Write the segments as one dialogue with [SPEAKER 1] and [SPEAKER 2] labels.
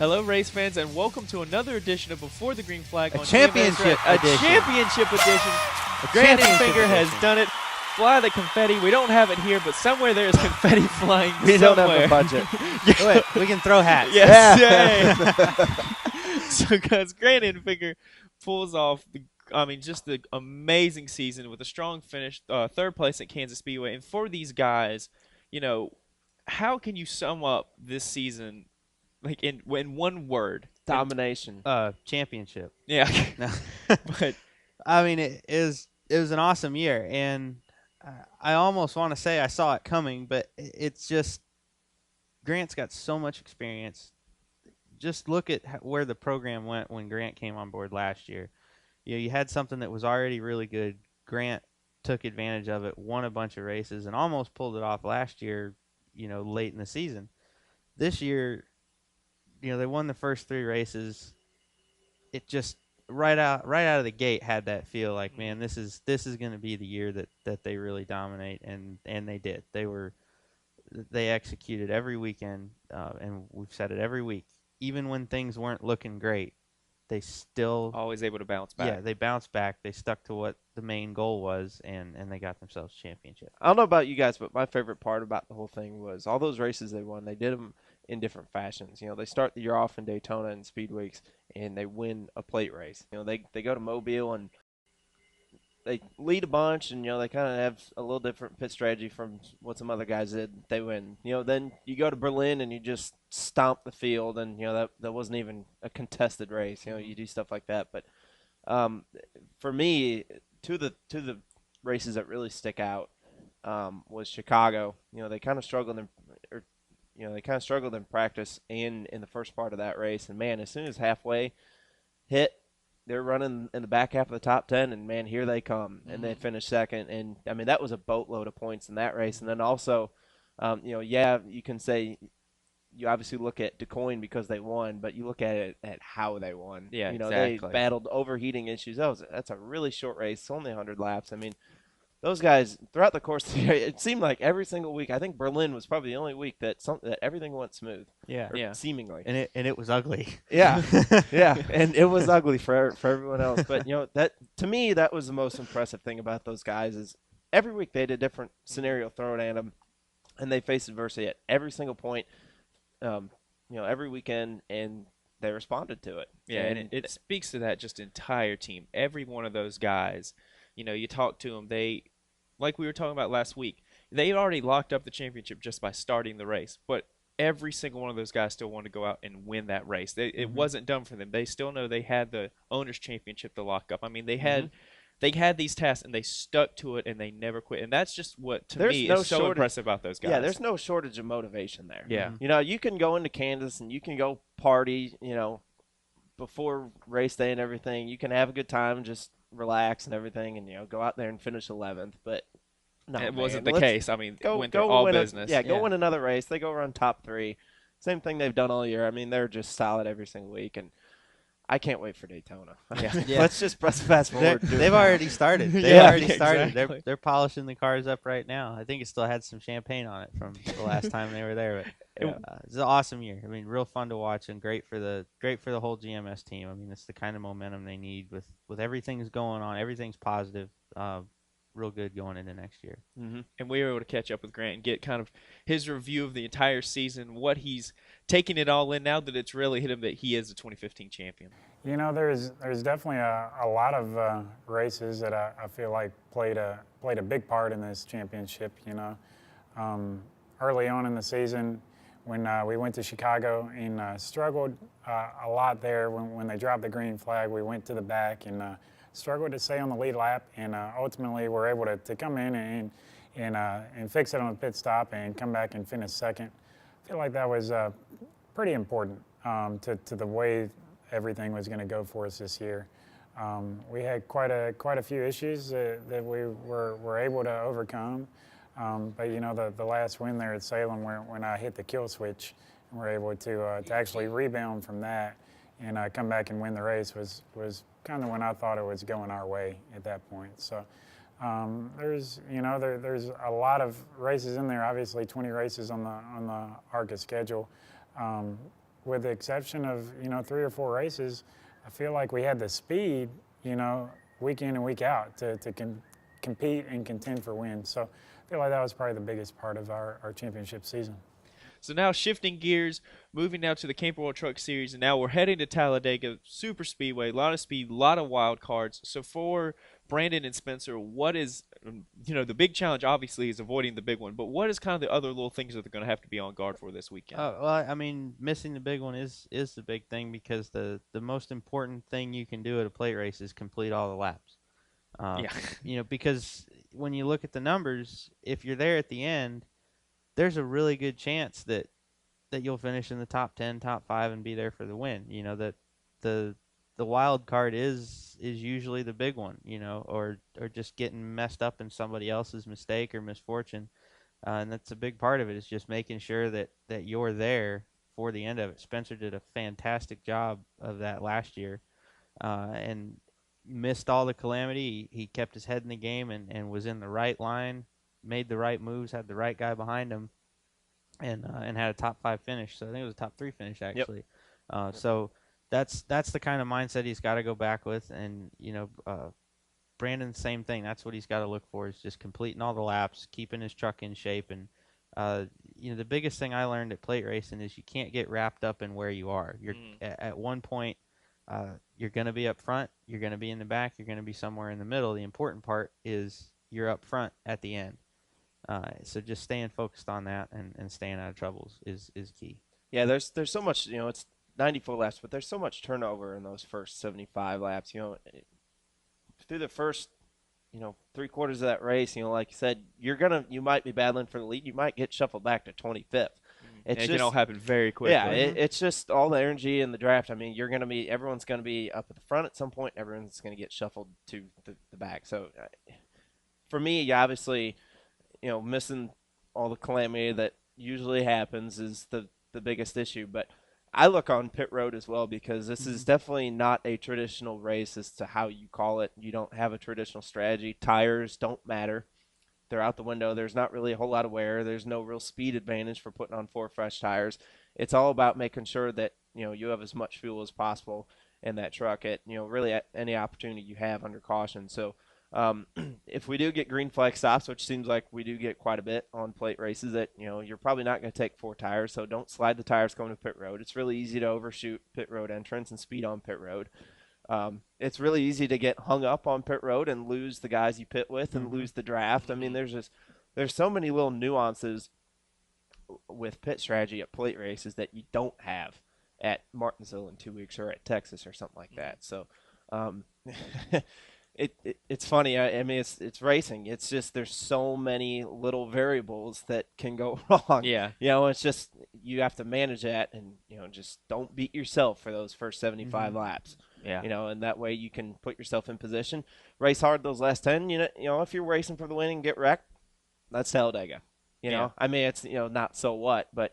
[SPEAKER 1] Hello, race fans, and welcome to another edition of Before the Green Flag on
[SPEAKER 2] championship
[SPEAKER 1] a
[SPEAKER 2] edition.
[SPEAKER 1] Championship edition. Grant Enfinger has done it. Fly the confetti. We don't have it here, but somewhere there is confetti flying
[SPEAKER 3] We
[SPEAKER 1] somewhere.
[SPEAKER 3] don't have the budget.
[SPEAKER 2] Wait, we can throw hats.
[SPEAKER 1] Yes, yay. So, guys, Grant Enfinger pulls off just the amazing season with a strong finish, third place at Kansas Speedway. And for these guys, how can you sum up this season, like in one word?
[SPEAKER 3] Domination.
[SPEAKER 2] Championship.
[SPEAKER 1] Yeah.
[SPEAKER 2] No.
[SPEAKER 1] But
[SPEAKER 2] I mean, it was an awesome year, and I almost want to say I saw it coming, but it's just Grant's got so much experience. Just look at where the program went when Grant came on board last year. You had something that was already really good. Grant took advantage of it, won a bunch of races, and almost pulled it off last year, late in the season. This year, they won the first 3 races. It just right out of the gate had that feel like, man, this is going to be the year that they really dominate, and they did. They executed every weekend, and we've said it every week. Even when things weren't looking great, they still
[SPEAKER 1] always able to bounce back.
[SPEAKER 2] Yeah, they bounced back. They stuck to what the main goal was, and they got themselves championship.
[SPEAKER 3] I don't know about you guys, but my favorite part about the whole thing was all those races they won. They did them in different fashions. They start the year off in Daytona and Speed Weeks, and they win a plate race. They go to Mobile and they lead a bunch, and they kind of have a little different pit strategy from what some other guys did. They win. Then you go to Berlin and you just stomp the field, and that wasn't even a contested race. You do stuff like that. But for me, two of the races that really stick out was Chicago. They kind of struggled in practice and in the first part of that race. And man, as soon as halfway hit, they're running in the back half of the top 10, and man, here they come, and they finish second. And I mean, that was a boatload of points in that race. And then also, you can say you obviously look at DeCoin because they won, but you look at it at how they won.
[SPEAKER 1] Yeah, exactly.
[SPEAKER 3] They battled overheating issues. That's a really short race, only 100 laps. I mean, those guys throughout the course of the year, it seemed like every single week. I think Berlin was probably the only week that everything went smooth.
[SPEAKER 2] Yeah.
[SPEAKER 3] Seemingly.
[SPEAKER 2] And it was ugly.
[SPEAKER 3] Yeah, yeah, and it was ugly for everyone else. But that to me, that was the most impressive thing about those guys is every week they had a different scenario thrown at them, and they faced adversity at every single point. Every weekend, and they responded to it.
[SPEAKER 1] Yeah, and it speaks to that just entire team. Every one of those guys, you talk to them, like we were talking about last week, they already locked up the championship just by starting the race. But every single one of those guys still wanted to go out and win that race. It wasn't done for them. They still know they had the owner's championship to lock up. I mean, they had these tasks, and they stuck to it, and they never quit. And that's just what, to me, is so impressive about those guys.
[SPEAKER 3] Yeah, there's no shortage of motivation there.
[SPEAKER 1] Yeah.
[SPEAKER 3] You can go into Kansas, and you can go party, before race day and everything. You can have a good time, just relax and everything, and, go out there and finish 11th. But no,
[SPEAKER 1] it wasn't the case. I mean, went through
[SPEAKER 3] go
[SPEAKER 1] all
[SPEAKER 3] win
[SPEAKER 1] business.
[SPEAKER 3] Go win another race. They go run top 3. Same thing they've done all year. I mean, they're just solid every single week, and I can't wait for Daytona.
[SPEAKER 2] Yeah.
[SPEAKER 3] Let's just fast forward.
[SPEAKER 2] They've already started.
[SPEAKER 1] Exactly.
[SPEAKER 2] They're polishing the cars up right now. I think it still had some champagne on it from the last time they were there. But it's an awesome year. I mean, real fun to watch, and great for the whole GMS team. I mean, it's the kind of momentum they need with everything's going on. Everything's positive. Real good going into next year.
[SPEAKER 1] And we were able to catch up with Grant and get kind of his review of the entire season, what he's taking it all in now that it's really hit him that he is the 2015 champion.
[SPEAKER 4] There's definitely a lot of races that I feel like played a big part in this championship. Early on in the season, when we went to Chicago and struggled a lot there when they dropped the green flag, we went to the back and struggled to stay on the lead lap, and ultimately were able to come in and fix it on a pit stop and come back and finish second. I feel like that was pretty important to the way everything was going to go for us this year. We had quite a few issues that we were able to overcome, but the last win there at Salem, when I hit the kill switch and were able to actually rebound from that and come back and win the race was kind of when I thought it was going our way at that point. So there's a lot of races in there. Obviously, 20 races on the ARCA schedule. with the exception of 3 or 4 races, I feel like we had the speed, week in and week out to compete and contend for wins. So I feel like that was probably the biggest part of our championship season.
[SPEAKER 1] So now shifting gears, moving now to the Camping World Truck Series, and now we're heading to Talladega Superspeedway. A lot of speed, a lot of wild cards. So for Brandon and Spencer, what is, the big challenge obviously is avoiding the big one, but what is kind of the other little things that they're going to have to be on guard for this weekend?
[SPEAKER 2] Well, I mean, missing the big one is the big thing, because the most important thing you can do at a plate race is complete all the laps. Because when you look at the numbers, if you're there at the end, there's a really good chance that you'll finish in the top 10, top 5, and be there for the win. That the wild card is usually the big one, or just getting messed up in somebody else's mistake or misfortune. And that's a big part of it, is just making sure that you're there for the end of it. Spencer did a fantastic job of that last year, and missed all the calamity. He kept his head in the game and was in the right line, made the right moves, had the right guy behind him, and had a top 5 finish. So I think it was a top 3 finish, actually. Yep. So that's the kind of mindset he's got to go back with. And Brandon, same thing. That's what he's got to look for, is just completing all the laps, keeping his truck in shape. And the biggest thing I learned at plate racing is you can't get wrapped up in where you are. You're at one point, you're going to be up front, you're going to be in the back, you're going to be somewhere in the middle. The important part is you're up front at the end. So just staying focused on that and staying out of troubles is key.
[SPEAKER 3] Yeah, there's so much, it's 94 laps, but there's so much turnover in those first 75 laps. Through the first, 3/4 of that race, like you said, you might be battling for the lead. You might get shuffled back to 25th.
[SPEAKER 1] It can all happen very quickly.
[SPEAKER 3] Yeah, it's just all the energy in the draft. I mean, everyone's going to be up at the front at some point. Everyone's going to get shuffled to the back. So for me, obviously, missing all the calamity that usually happens is the biggest issue. But I look on pit road as well, because this is definitely not a traditional race as to how you call it. You don't have a traditional strategy. Tires don't matter. They're out the window. There's not really a whole lot of wear. There's no real speed advantage for putting on 4 fresh tires. It's all about making sure that you have as much fuel as possible in that truck at really at any opportunity you have under caution. So if we do get green flag stops, which seems like we do get quite a bit on plate races, that you're probably not going to take 4 tires. So don't slide the tires going to pit road. It's really easy to overshoot pit road entrance and speed on pit road. It's really easy to get hung up on pit road and lose the guys you pit with and lose the draft. I mean, there's so many little nuances with pit strategy at plate races that you don't have at Martinsville in 2 weeks or at Texas or something like that. So it's funny. I mean, it's racing. It's just there's so many little variables that can go wrong.
[SPEAKER 1] Yeah.
[SPEAKER 3] It's just you have to manage that, and just don't beat yourself for those first 75 laps.
[SPEAKER 1] Yeah.
[SPEAKER 3] And that way you can put yourself in position. Race hard those last 10. If you're racing for the win and get wrecked, that's Talladega. I mean, it's not so what, but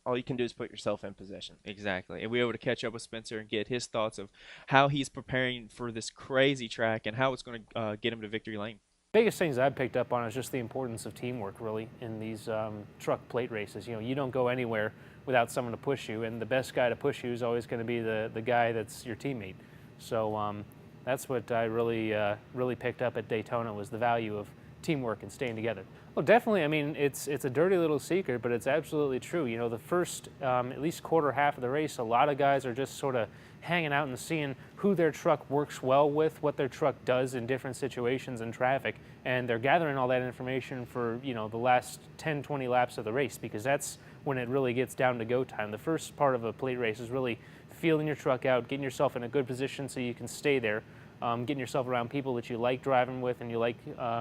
[SPEAKER 3] all you can do is put yourself in position.
[SPEAKER 1] Exactly. And we were able to catch up with Spencer and get his thoughts of how he's preparing for this crazy track and how it's going to get him to victory lane.
[SPEAKER 5] Biggest things I've picked up on is just the importance of teamwork, really, in these truck plate races. You don't go anywhere without someone to push you, and the best guy to push you is always going to be the guy that's your teammate. So that's what I really picked up at Daytona, was the value of teamwork and staying together. Well, definitely. I mean, it's a dirty little secret, but it's absolutely true. The first at least quarter half of the race, a lot of guys are just sort of hanging out and seeing who their truck works well with, what their truck does in different situations in traffic, and they're gathering all that information for the last 10, 20 laps of the race, because that's when it really gets down to go time. The first part of a plate race is really feeling your truck out, getting yourself in a good position so you can stay there, getting yourself around people that you like driving with and you like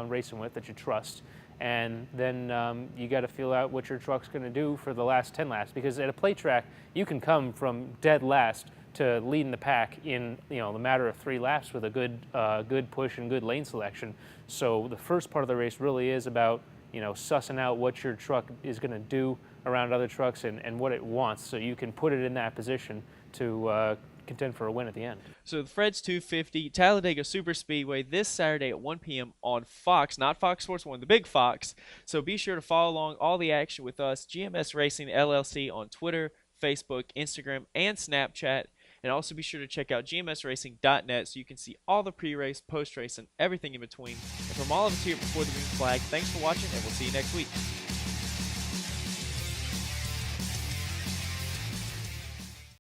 [SPEAKER 5] racing with, that you trust. And then you got to feel out what your truck's going to do for the last 10 laps, because at a plate track, you can come from dead last to leading the pack in the matter of 3 laps with a good push and good lane selection. So the first part of the race really is about sussing out what your truck is going to do around other trucks and what it wants, so you can put it in that position to contend for a win at the end.
[SPEAKER 1] So the Fred's 250 Talladega Superspeedway this Saturday at 1 p.m. on Fox, not Fox Sports 1, the big Fox. So be sure to follow along all the action with us, GMS Racing LLC on Twitter, Facebook, Instagram, and Snapchat. And also be sure to check out gmsracing.net so you can see all the pre-race, post-race, and everything in between. And from all of us here at Before the Green Flag, thanks for watching, and we'll see you next week.